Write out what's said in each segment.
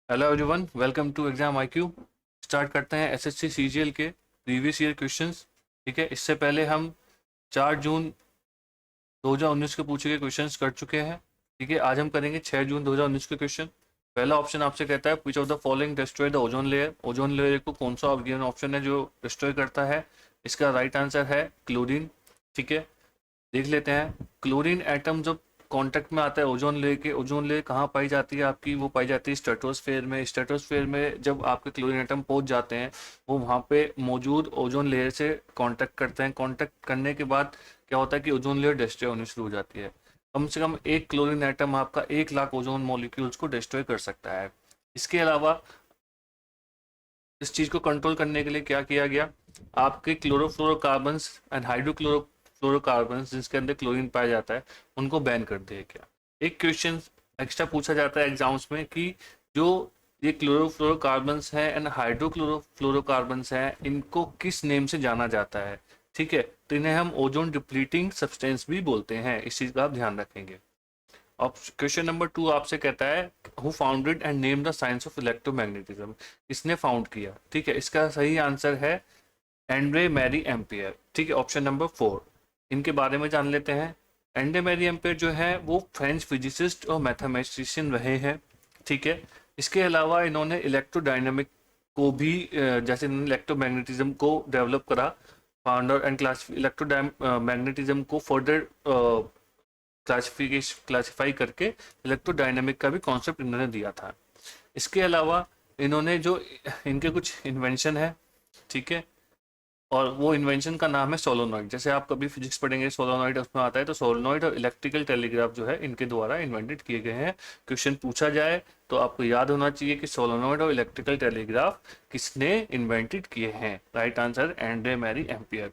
Hello everyone, welcome to exam IQ. Start करते हैं SSC CGL के प्रीवियस ईयर क्वेश्चंस। ठीक है, इससे पहले हम 4 जून 2019 के पूछे गए क्वेश्चंस कर चुके हैं। ठीक है, आज हम करेंगे 6 जून 2019 के क्वेश्चन। पहला ऑप्शन आपसे कहता है which of the following destroy the ozone layer. Ozone layer को कौन सा गिवन ऑप्शन है जो डिस्ट्रॉय करता है? इसका राइट आंसर है क्लोरीन। ठीक है, देख लेते हैं। क्लोरीन एटम जब कांटेक्ट में आता है ओजोन लेयर के, ओजोन लेयर कहाँ पाई जाती है आपकी? वो पाई जाती है स्ट्रेटोस्फेयर में। स्ट्रेटोस्फेयर में जब आपके क्लोरीन एटम पहुंच जाते हैं, वो वहाँ पे मौजूद ओजोन लेयर से कांटेक्ट करते हैं। कांटेक्ट करने के बाद क्या होता है कि ओजोन लेयर डिस्ट्रॉय होनी शुरू हो जाती है। कम से कम एक क्लोरीन एटम आपका 1 लाख ओजोन मॉलिक्यूल्स को डिस्ट्रॉय कर सकता है। इसके अलावा इस चीज़ को कंट्रोल करने के लिए क्या किया गया? आपके क्लोरोफ्लोरोकार्बन्स एंड हाइड्रोक्लोरोफ्लोरोकार्बन्स जिसके अंदर क्लोरीन पाया जाता है, उनको बैन कर दिया गया। एक क्वेश्चन एक्स्ट्रा पूछा जाता है एग्जाम्स में कि जो ये क्लोरोफ्लोरोकार्बन्स हैं एंड हाइड्रोक्लोरोफ्लोरोकार्बन्स हैं, इनको किस नेम से जाना जाता है? ठीक है, तो इन्हें हम ओजोन डिप्लीटिंग सब्सटेंस भी बोलते हैं। इस चीज़ का आप ध्यान रखेंगे। क्वेश्चन नंबर 2 आपसे कहता है who founded and name the science of electromagnetism. इसने फाउंड किया। ठीक है, इसका सही आंसर है एंड्रे मैरी एम्पियर। ठीक है, ऑप्शन नंबर 4। इनके बारे में जान लेते हैं। एंड्रे मैरी एम्पियर जो है वो फ्रेंच फिजिसिस्ट और मैथमेटिशियन रहे हैं। ठीक है, इसके अलावा इन्होंने इलेक्ट्रोडायनेमिक को भी जैसे इलेक्ट्रोमैग्नेटिज्म को डेवलप करा। फाउंडर एंड क्लास इलेक्ट्रोमैग्नेटिज्म को फर्दर क्लासिफाई करके इलेक्ट्रोडायनेमिक का भी कॉन्सेप्ट इन्होंने दिया था। इसके अलावा इन्होंने जो इनके कुछ इन्वेंशन है, ठीक है, और वो इन्वेंशन का नाम है सोलोनॉइड। जैसे आप कभी फिजिक्स पढ़ेंगे सोलोनॉइड उसमें आता है, तो सोलोनॉइड और इलेक्ट्रिकल टेलीग्राफ जो है इनके द्वारा इन्वेंटेड किए गए हैं। क्वेश्चन पूछा जाए तो आपको याद होना चाहिए कि सोलोनॉइड और इलेक्ट्रिकल टेलीग्राफ किसने इन्वेंटेड किए हैं? Right answer Andre Marie Ampere.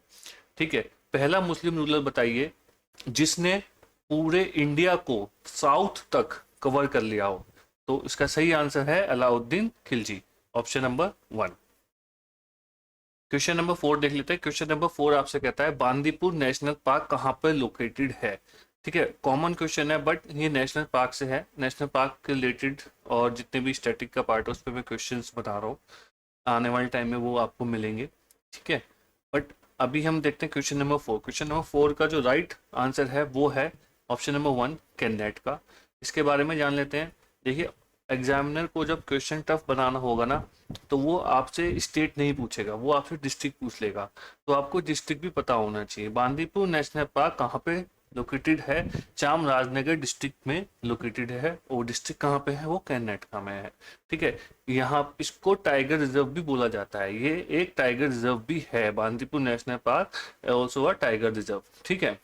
ठीक है, पहला मुस्लिम रूलर बताइए जिसने पूरे इंडिया को साउथ तक कवर कर लिया हो। तो इसका सही आंसर है Alauddin Khilji, option number 1। Question number 4 देख लेते हैं। क्वेश्चन नंबर 4 आपसे कहता है बांदीपुर नेशनल पार्क कहाँ पर लोकेटेड है? ठीक है, कॉमन क्वेश्चन है बट ये नेशनल पार्क से है। नेशनल पार्क के रिलेटेड और जितने भी स्टैटिक का पार्ट है उस पर मैं क्वेश्चंस बता रहा हूँ, आने वाले टाइम में वो आपको मिलेंगे। ठीक है, बट अभी हम देखते हैं क्वेश्चन नंबर 4। क्वेश्चन नंबर 4 का जो राइट आंसर है वो है ऑप्शन नंबर 1 कैननेट का। इसके बारे में जान लेते हैं। देखिए, एग्जामिनर को जब क्वेश्चन टफ बनाना होगा ना, तो वो आपसे स्टेट नहीं पूछेगा, वो आपसे डिस्ट्रिक्ट पूछ लेगा। तो आपको डिस्ट्रिक्ट भी पता होना चाहिए। बांदीपुर नेशनल पार्क कहाँ पे लोकेटेड है? चामराजनगर डिस्ट्रिक्ट में लोकेटेड है। वो डिस्ट्रिक्ट कहाँ पे है? वो कर्नाटका में है। ठीक है, यहाँ इसको टाइगर रिजर्व भी बोला जाता है। ये एक टाइगर रिजर्व भी है। Bandipur national park also a tiger reserve. ठीक है,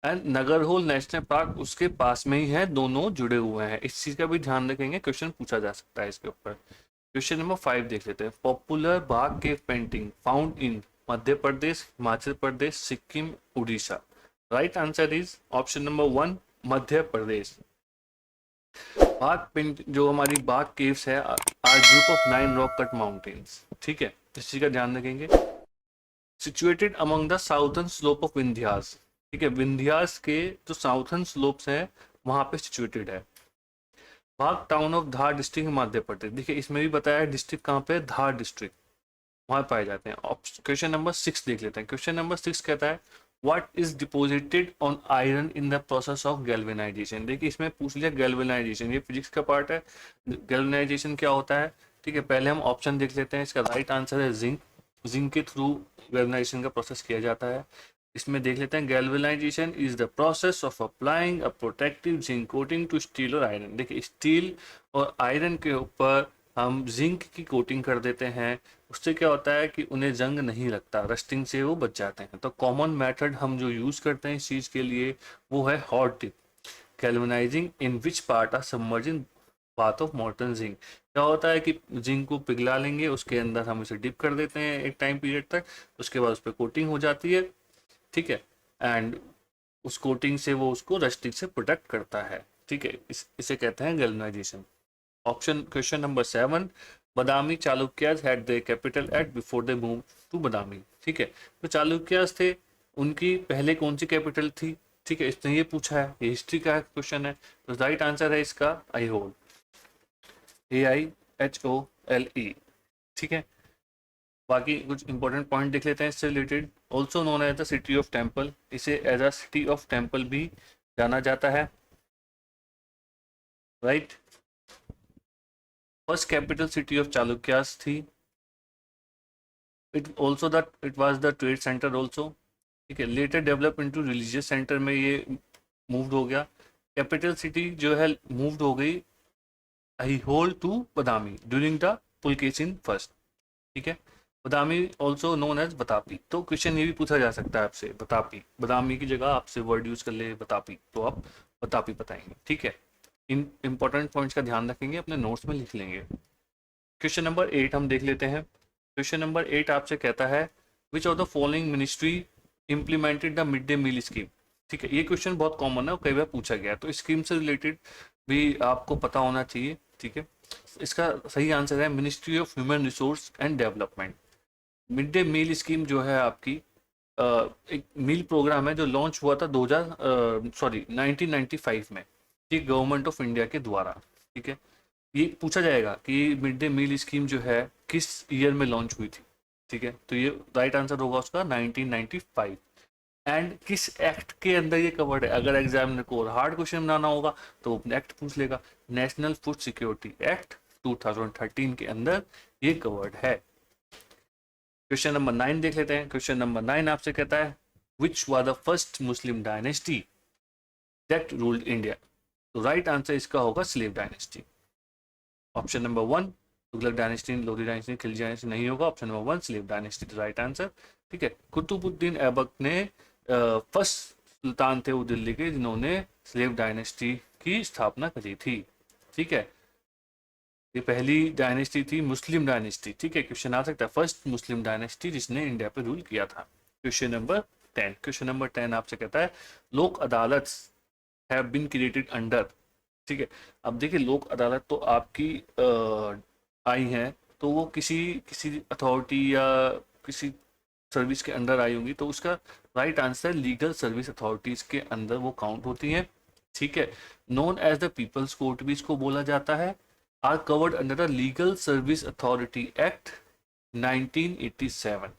एंड नगरहोल नेशनल पार्क उसके पास में ही है, दोनों जुड़े हुए हैं। इस चीज का भी ध्यान रखेंगे, क्वेश्चन पूछा जा सकता है इसके ऊपर। क्वेश्चन नंबर 5 देख लेते हैं। Popular Bagh cave painting found in Madhya Pradesh, Himachal Pradesh, Sikkim, Orissa. Right answer is option number 1 Madhya Pradesh. Bagh paint जो हमारी बाघ केव्स है are group of 9 rock cut mountains. ठीक है, इस चीज का ध्यान रखेंगे। Situated among the southern slope of Vindhyas. ठीक है, विंध्यास के जो साउथर्न स्लोप्स हैं वहां पे सिचुएटेड है। बाग town of Dhar district Madhya Pradesh. देखिए, इसमें भी बताया डिस्ट्रिक्ट कहाँ पे है, धार डिस्ट्रिक्ट, वहां पाए जाते हैं। क्वेश्चन नंबर 6 देख लेते हैं। क्वेश्चन नंबर 6 कहता है what is deposited on iron in the process of galvanisation. देखिए, इसमें पूछ लिया गैल्वेनाइजेशन, ये फिजिक्स का पार्ट है। गैल्वेनाइजेशन क्या होता है? ठीक है, पहले हम ऑप्शन देख लेते हैं। इसका राइट आंसर है जिंक। जिंक के थ्रू गैल्वेनाइजेशन का प्रोसेस किया जाता है। इसमें देख लेते हैं galvanization is the process of applying a protective zinc coating to steel और आयरन। देखिए, स्टील और आयरन के ऊपर हम जिंक की कोटिंग कर देते हैं। उससे क्या होता है कि उन्हें जंग नहीं लगता, रस्टिंग से वो बच जाते हैं। तो कॉमन मेथड हम जो यूज करते हैं इस चीज के लिए वो है hot dip. Galvanizing in which part are submerging bath of molten zinc. क्या होता है कि जिंक को पिघला लेंगे, उसके अंदर हम इसे डिप कर देते हैं एक टाइम पीरियड तक, उसके बाद उस पर कोटिंग हो जाती है। ठीक है, एंड उस कोटिंग से वो उसको रस्टिंग से प्रोटेक्ट करता है। ठीक है, इसे कहते हैं galvanization. Option question number 7 Badami Chalukyas had the capital at before they move to Badami. ठीक है, तो चालुक्याज थे, उनकी पहले कौन सी कैपिटल थी? ठीक है, इसने ये पूछा है, ये हिस्ट्री का क्वेश्चन है। तो राइट आंसर है इसका आई होल। AIHOLE, ठीक है। बाकी कुछ इंपॉर्टेंट पॉइंट देख लेते हैं इससे related. Also known as the city of temple, इसे as a city of temple भी जाना जाता है, right. First capital city of Chalukyas थी। It was the trade centre also, ठीक है। Later develop into religious centre में ये मूव्ड हो गया। कैपिटल सिटी जो है मूव्ड हो गई Aihole to Badami during the Pulakeshin first, ठीक है। Badami also known as Vatapi. तो क्वेश्चन ये भी पूछा जा सकता है आपसे, बतापी, बदामी की जगह आपसे वर्ड यूज कर ले बतापी, तो आप बतापी बताएंगे, ठीक है। इन इंपॉर्टेंट पॉइंट्स का ध्यान रखेंगे, अपने नोट्स में लिख लेंगे। क्वेश्चन नंबर 8 हम देख लेते हैं। क्वेश्चन नंबर 8 आपसे कहता है which of the following ministry implemented the mid day meal scheme, ठीक है। ये क्वेश्चन बहुत कॉमन है और कई बार पूछा गया है, तो स्कीम से रिलेटेड भी आपको पता होना चाहिए, ठीक है। इसका सही आंसर है ministry of human resource and development. Mid day meal scheme जो है आपकी एक मील प्रोग्राम है जो लॉन्च हुआ था 1995 में, ठीक, गवर्नमेंट ऑफ इंडिया के द्वारा, ठीक है। ये पूछा जाएगा कि मिड डे मील स्कीम जो है किस ईयर में लॉन्च हुई थी, ठीक है। तो ये राइट आंसर होगा उसका 1995। एंड किस एक्ट के अंदर ये कवर्ड है, अगर एग्जामिनर को हार्ड क्वेश्चन बनाना होगा तो एक्ट पूछ लेगा। नेशनल फूड सिक्योरिटी एक्ट 2013 के अंदर ये कवर्ड है। क्वेश्चन नंबर 9 देख लेते हैं। क्वेश्चन नंबर 9 आपसे कहता है which was the first Muslim dynasty that ruled India. तो राइट आंसर इसका होगा slave dynasty. Option number 1 Tughlaq dynasty, Lodhi dynasty, Khilji dynasty नहीं होगा। Option number 1 slave dynasty right answer, ठीक है। कुतुबुद्दीन ऐबक ने फर्स्ट सुल्तान थे वो दिल्ली के जिन्होंने स्लेव डायनेस्टी की स्थापना करी थी, ठीक है। ये पहली डायनेस्टी थी मुस्लिम डायनेस्टी, ठीक है। क्वेश्चन आ सकता है फर्स्ट मुस्लिम डायनेस्टी जिसने इंडिया पे रूल किया था। क्वेश्चन नंबर 10, क्वेश्चन नंबर 10 आपसे कहता है लोक अदालत हैव बीन क्रिएटेड अंडर, ठीक है। अब देखिए लोक अदालत तो आपकी आई हैं, तो वो किसी किसी अथॉरिटी या किसी सर्विस के अंडर आई होंगी, तो उसका right answer legal service authorities के अंदर वो काउंट होती हैं, ठीक है। Known as the people's court भी इसको बोला जाता है, are covered under the legal service authority act 1987,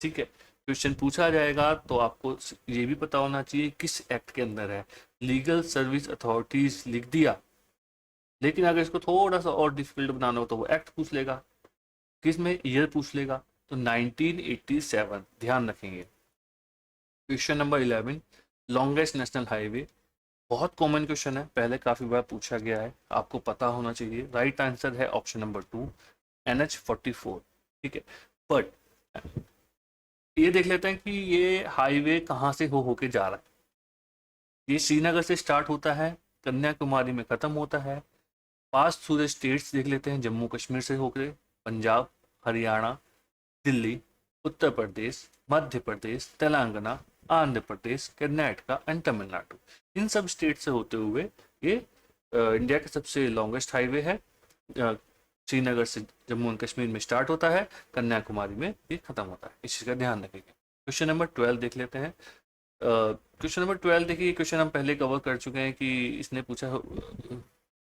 ठीक है। क्वेश्चन पूछा जाएगा तो आपको ये भी पता होना चाहिए किस एक्ट के अंदर है। लीगल सर्विस अथॉरिटीज लिख दिया, लेकिन अगर इसको थोड़ा सा और डिफिकल्ट बनाना हो तो वो एक्ट पूछ लेगा, किस में ईयर पूछ लेगा, तो 1987 ध्यान रखेंगे। Question number 11 longest national highway, बहुत कॉमन क्वेश्चन है, पहले काफी बार पूछा गया है, आपको पता होना चाहिए। राइट आंसर है ऑप्शन नंबर 2 NH44, ठीक है। बट ये देख लेते हैं कि ये हाईवे कहाँ से होके जा रहा है। ये श्रीनगर से स्टार्ट होता है, कन्याकुमारी में खत्म होता है। पास थ्रू द स्टेट्स देख लेते हैं, जम्मू कश्मीर से होकर पंजाब, हरियाणा, दिल्ली, उत्तर प्रदेश, मध्य प्रदेश, तेलंगाना, आंध्र प्रदेश, कर्नाटका एंड तमिलनाडु, इन सब स्टेट से होते हुए ये इंडिया का सबसे लॉन्गेस्ट हाईवे है। श्रीनगर से जम्मू एंड कश्मीर में स्टार्ट होता है, कन्याकुमारी में ये खत्म होता है, इस चीज़ का ध्यान रखेंगे। क्वेश्चन नंबर 12 देख लेते हैं। क्वेश्चन नंबर 12 देखिए, क्वेश्चन हम पहले कवर कर चुके हैं कि इसने पूछा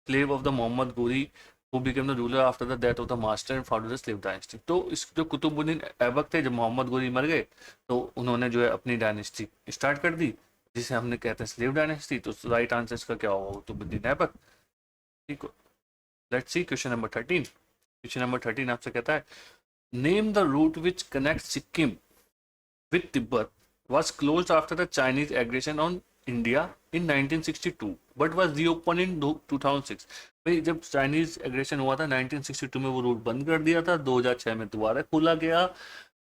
slave of the Mohammad Ghori who became the ruler after the death of the master and founded the slave dynasty। तो इस जो कुतुबुद्दीन ऐबक थे, जब मोहम्मद गोरी मर गए तो उन्होंने जो है अपनी डायनेस्टी स्टार्ट कर दी, जिसे हमने कहते हैं स्लेव डायनेस्टी। तो राइट आंसर इसका क्या होगा, कुतुबुद्दीन ऐबक, ठीक। Let's see question number 13। Question number 13 आपसे कहता है name the route which connect Sikkim with Tibet was closed after the Chinese aggression on India in 1962 but was reopened in 2006। भाई जब चाइनीज एग्रेशन हुआ था 1962 में वो रूट बंद कर दिया था, 2006 में दोबारा खोला गया।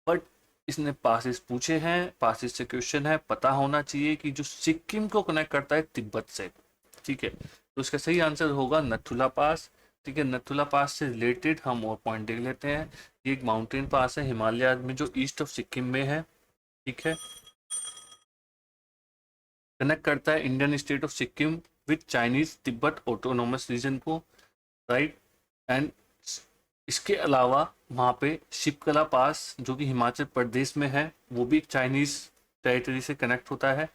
बट इसने पासिस पूछे हैं, पासिस से क्वेश्चन है, पता होना चाहिए कि जो सिक्किम को कनेक्ट करता है तिब्बत से, ठीक है। तो इसका सही आंसर होगा नथुला पास, ठीक है। नथुला पास से रिलेटेड हम और पॉइंट देख लेते हैं। ये एक माउंटेन पास है हिमालय में जो ईस्ट ऑफ सिक्किम में है, ठीक है। कनेक्ट करता है Indian state of Sikkim with Chinese Tibet autonomous region को, राइट। एंड इसके अलावा वहाँ पे शिपकला पास जो कि हिमाचल प्रदेश में है, वो भी चाइनीज टेरिटरी से कनेक्ट होता है।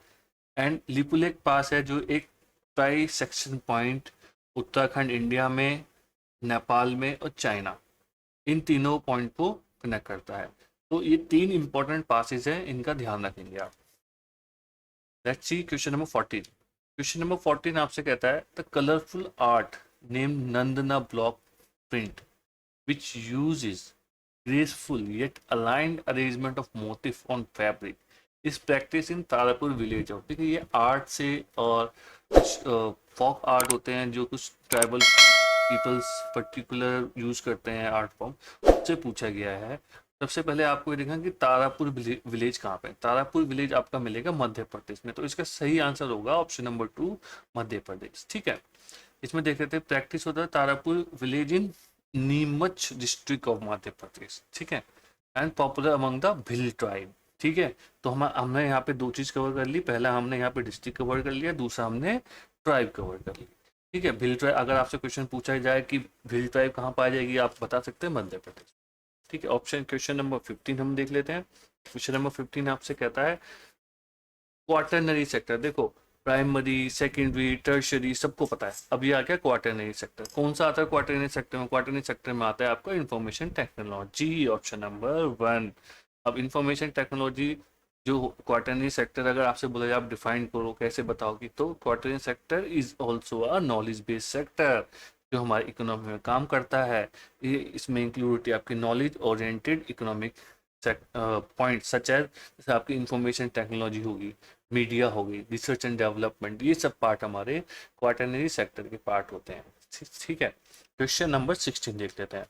एंड लिपुलेक पास है जो एक try section point Uttarakhand India में नेपाल में और चाइना, इन तीनों पॉइंट को कनेक्ट करता है। तो ये 3 इंपॉर्टेंट पासेज हैं, इनका ध्यान रखेंगे आप। Let's see question number 14। Question number 14 आपसे कहता है the colourful art name Nandana block print which uses graceful yet aligned arrangement of motif on fabric is practiced in Tarapur village. और ठीक है, ये आर्ट से और कुछ फॉक आर्ट होते हैं जो कुछ ट्राइबल पीपल्स पर्टिकुलर यूज करते हैं आर्ट फॉर्म, उससे पूछा गया है। सबसे पहले आपको ये देखना कि तारापुर विलेज कहाँ पे है। तारापुर विलेज आपका मिलेगा मध्य प्रदेश में, तो इसका सही आंसर होगा ऑप्शन नंबर 2 मध्य प्रदेश। ठीक है, इसमें देख लेते हैं प्रैक्टिस होता है Tarapur village in Neemuch district of Madhya Pradesh. ठीक है, and popular among the Bhil tribe. ठीक है, तो हमने यहाँ पे 2 चीज कवर कर ली। पहला हमने यहाँ पे डिस्ट्रिक्ट कवर कर लिया, दूसरा हमने ट्राइब कवर कर ली। ठीक है, भिल ट्राइब, अगर आपसे क्वेश्चन पूछा जाए कि भिल ट्राइब कहाँ पाई जाएगी, आप बता सकते हैं मध्य प्रदेश। ठीक है, ऑप्शन क्वेश्चन नंबर 15 हम देख लेते हैं। क्वेश्चन नंबर 15 आपसे कहता है क्वार्टरनरी सेक्टर। देखो, प्राइमरी, सेकेंडरी, टर्शरी सबको पता है। अब ये आ गया क्वार्टरनरी सेक्टर। कौन सा आता है क्वार्टरनरी सेक्टर में? क्वार्टरनरी सेक्टर में आता है आपका इंफॉर्मेशन टेक्नोलॉजी, ऑप्शन नंबर 1। अब इंफॉर्मेशन टेक्नोलॉजी जो क्वार्टरनरी सेक्टर, अगर आपसे बोला जाए आप डिफाइन करो कैसे बताओगी, तो quaternary sector is also a knowledge based sector जो हमारी इकोनॉमी में काम करता है। ये इसमें इंक्लूड होती है आपकी knowledge oriented economic point such as, जैसे आपकी इंफॉर्मेशन टेक्नोलॉजी होगी, मीडिया होगी, रिसर्च एंड डेवलपमेंट, ये सब पार्ट हमारे क्वार्टरनरी सेक्टर के पार्ट होते हैं। ठीक है, क्वेश्चन नंबर 16 देख लेते हैं।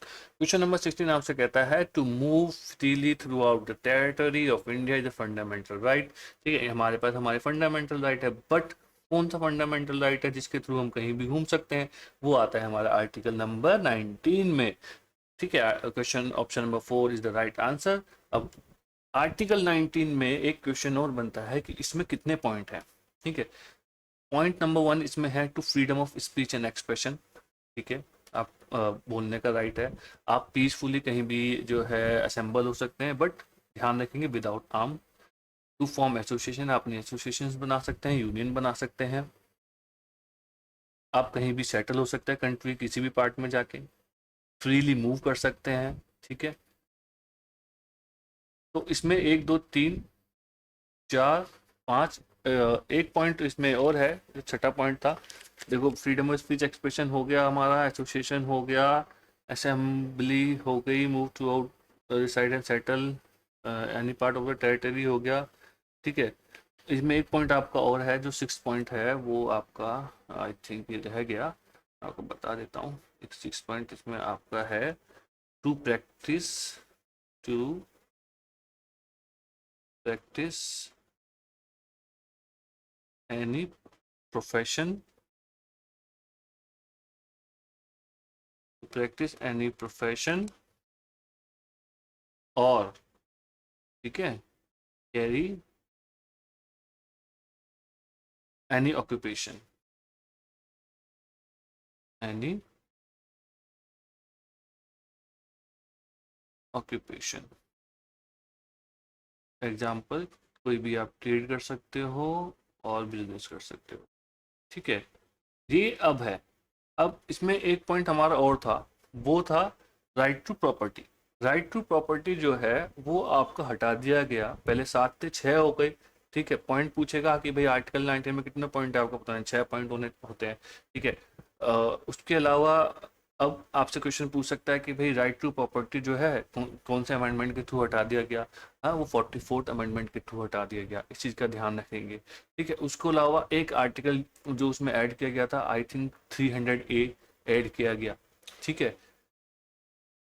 क्वेश्चन नंबर 16 आपसे कहता है to move freely throughout the territory of India is a fundamental right. ठीक है, हमारे पास हमारे फंडामेंटल राइट है, बट कौन सा फंडामेंटल राइट है जिसके थ्रू हम कहीं भी घूम सकते हैं? वो आता है हमारा आर्टिकल नंबर 19 में। ठीक है, question option number 4 is the right answer. अब आर्टिकल 19 में एक क्वेश्चन और बनता है कि इसमें कितने पॉइंट हैं। ठीक है, पॉइंट नंबर 1 इसमें है to freedom of speech and expression. ठीक है, आप बोलने का राइट है, आप पीसफुली कहीं भी जो है असेंबल हो सकते हैं, बट ध्यान रखेंगे without arm. To form association, आप अपनी एसोसिएशन बना सकते हैं, यूनियन बना सकते हैं। आप कहीं भी सेटल हो सकते हैं कंट्री किसी भी पार्ट में जाके, फ्रीली मूव कर सकते हैं। ठीक है, तो इसमें 1 2 3 4 5 एक पॉइंट इसमें और है जो छठा पॉइंट था। देखो, फ्रीडम ऑफ स्पीच एक्सप्रेशन हो गया हमारा, एसोसिएशन हो गया, असेंबली हो गई, move to out reside and settle any part of the territory हो गया। ठीक है, इसमें एक पॉइंट आपका और है जो 6 पॉइंट है, वो आपका आई थिंक ये रह गया, आपको बता देता हूँ। एक 6 पॉइंट इसमें आपका है टू प्रैक्टिस एनी प्रोफेशन, और ठीक है कैरी एनी ऑक्यूपेशन, एग्जाम्पल, कोई भी आप ट्रेड कर सकते हो और बिजनेस कर सकते हो। ठीक है, ये अब है। अब इसमें एक पॉइंट हमारा और था, वो था right to property. Right to property जो है वो आपका हटा दिया गया, पहले 7 थे 6 हो गए। ठीक है, पॉइंट पूछेगा कि भाई आर्टिकल 19 में कितने पॉइंट है आपको पता है, 6 पॉइंट होते हैं। ठीक है, उसके अलावा अब आपसे क्वेश्चन पूछ सकता है कि भाई राइट टू प्रॉपर्टी जो है कौन से अमेंडमेंट के थ्रू हटा दिया गया? हाँ, वो 44th अमेंडमेंट के थ्रू हटा दिया गया, इस चीज़ का ध्यान रखेंगे। ठीक है, उसके अलावा एक आर्टिकल जो उसमें ऐड किया गया था, आई थिंक 300A ऐड किया गया। ठीक है,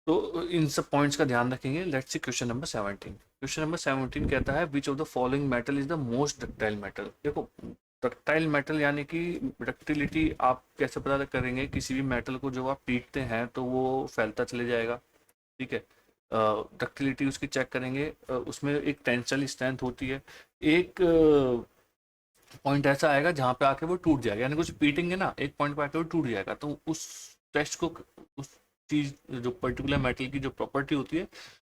तो इन सब पॉइंट्स का ध्यान रखेंगे। Let's see question number 17। Question number 17 कहता है which of the following metal is the most ductile metal. देखो, डक्टाइल मेटल यानी कि डक्टिलिटी आप कैसे पता करेंगे? किसी भी मेटल को जब आप पीटते हैं तो वो फैलता चले जाएगा। ठीक है, डक्टिलिटी उसकी चेक करेंगे, उसमें एक टेंसाइल स्ट्रेंथ होती है, एक पॉइंट ऐसा आएगा जहाँ पे आके वो टूट जाएगा, यानी कुछ पीटेंगे ना एक पॉइंट पे आके वो टूट जाएगा। तो उस टेस्ट को, उस चीज जो पर्टिकुलर मेटल की जो प्रॉपर्टी होती है,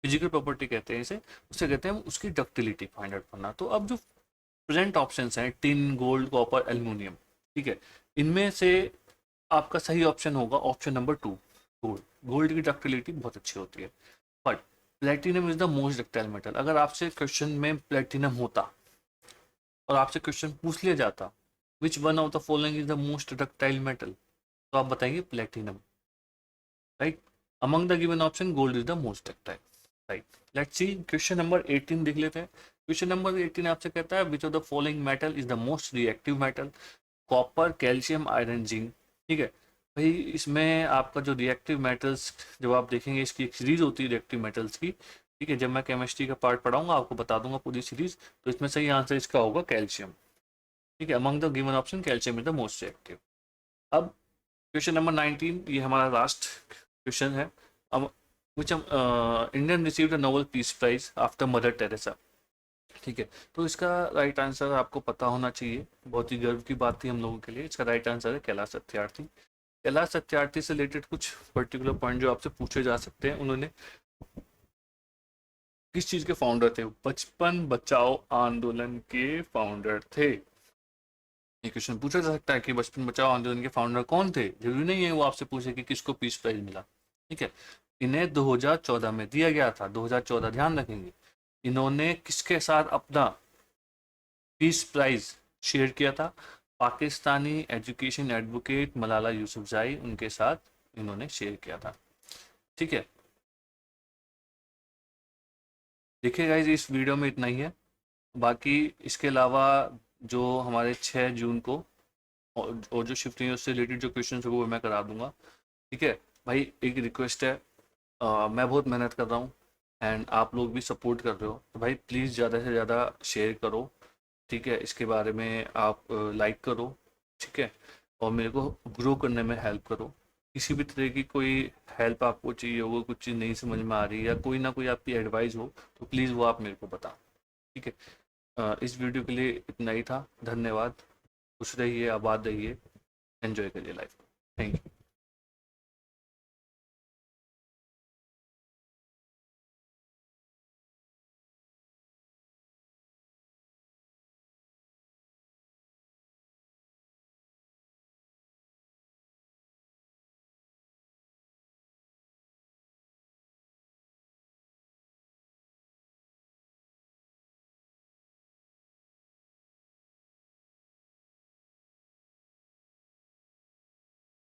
फिजिकल प्रॉपर्टी कहते हैं इसे, उसे कहते हैं उसकी डक्टिलिटी फाइंड आउट करना। तो अब जो प्रेजेंट ऑप्शंस हैं टिन, गोल्ड, कॉपर, एल्यूमिनियम, ठीक है, इनमें से आपका सही ऑप्शन होगा ऑप्शन नंबर 2, गोल्ड। गोल्ड की डक्टिलिटी बहुत अच्छी होती है। But platinum is the most ductile metal. अगर आपसे क्वेश्चन में प्लेटिनम होता और आपसे क्वेश्चन पूछ लिया जाता which one of the following is the most ductile metal, तो आप बताएंगे platinum, right. Among the given option gold is the most ductile, right. Let's see question number 18 देख लेते हैं। क्वेश्चन नंबर 18 आपसे कहता है which of the following metal is the most reactive metal, copper, calcium, iron, zinc. ठीक है भाई, इसमें आपका जो रिएक्टिव मेटल्स, जब आप देखेंगे इसकी एक सीरीज होती है रिएक्टिव मेटल्स की, ठीक है, जब मैं केमिस्ट्री का पार्ट पढ़ाऊंगा आपको बता दूंगा पूरी सीरीज। तो इसमें सही आंसर इसका होगा कैल्शियम, ठीक है। Among the given option calcium is the most reactive. अब क्वेश्चन नंबर 19, ये हमारा लास्ट क्वेश्चन है। अब which Indian received the Nobel peace prize after Mother Teresa, ठीक है। तो इसका राइट आंसर आपको पता होना चाहिए, बहुत ही गर्व की बात थी हम लोगों के लिए। इसका राइट आंसर है कैलाश सत्यार्थी। कैलाश सत्यार्थी से रिलेटेड कुछ पर्टिकुलर पॉइंट जो आपसे पूछे जा सकते हैं, उन्होंने किस चीज के फाउंडर थे? बचपन बचाओ आंदोलन के फाउंडर थे। ये क्वेश्चन पूछा जा सकता है कि बचपन बचाओ आंदोलन के फाउंडर कौन थे, जरूरी नहीं है वो आपसे पूछे कि किसको पीस प्राइज मिला, ठीक है। इन्हें 2014 में दिया गया था, 2014, ध्यान रखेंगे। इन्होंने किसके साथ अपना पीस प्राइज शेयर किया था? पाकिस्तानी एजुकेशन एडवोकेट मलाला यूसुफजई, उनके साथ इन्होंने शेयर किया था, ठीक है। देखिए गाइज, इस वीडियो में इतना ही है। बाकी इसके अलावा जो हमारे 6 जून को और जो शिफ्टिंग है उससे रिलेटेड जो क्वेश्चन है वो मैं करा दूंगा, ठीक है। भाई एक रिक्वेस्ट है, मैं बहुत मेहनत कर रहा हूँ एंड आप लोग भी सपोर्ट कर रहे हो, तो भाई प्लीज़ ज़्यादा से ज़्यादा शेयर करो, ठीक है। इसके बारे में आप लाइक करो, ठीक है, और मेरे को ग्रो करने में हेल्प करो। किसी भी तरह की कोई हेल्प आपको चाहिए होगा, कुछ चीज़ नहीं समझ में आ रही है या कोई ना कोई आपकी एडवाइस हो, तो प्लीज़ वो आप मेरे को बताओ, ठीक है। इस वीडियो के लिए इतना ही था। धन्यवाद। खुश रहिए, आबाद रहिए, एंजॉय करिए लाइफ। Thank you.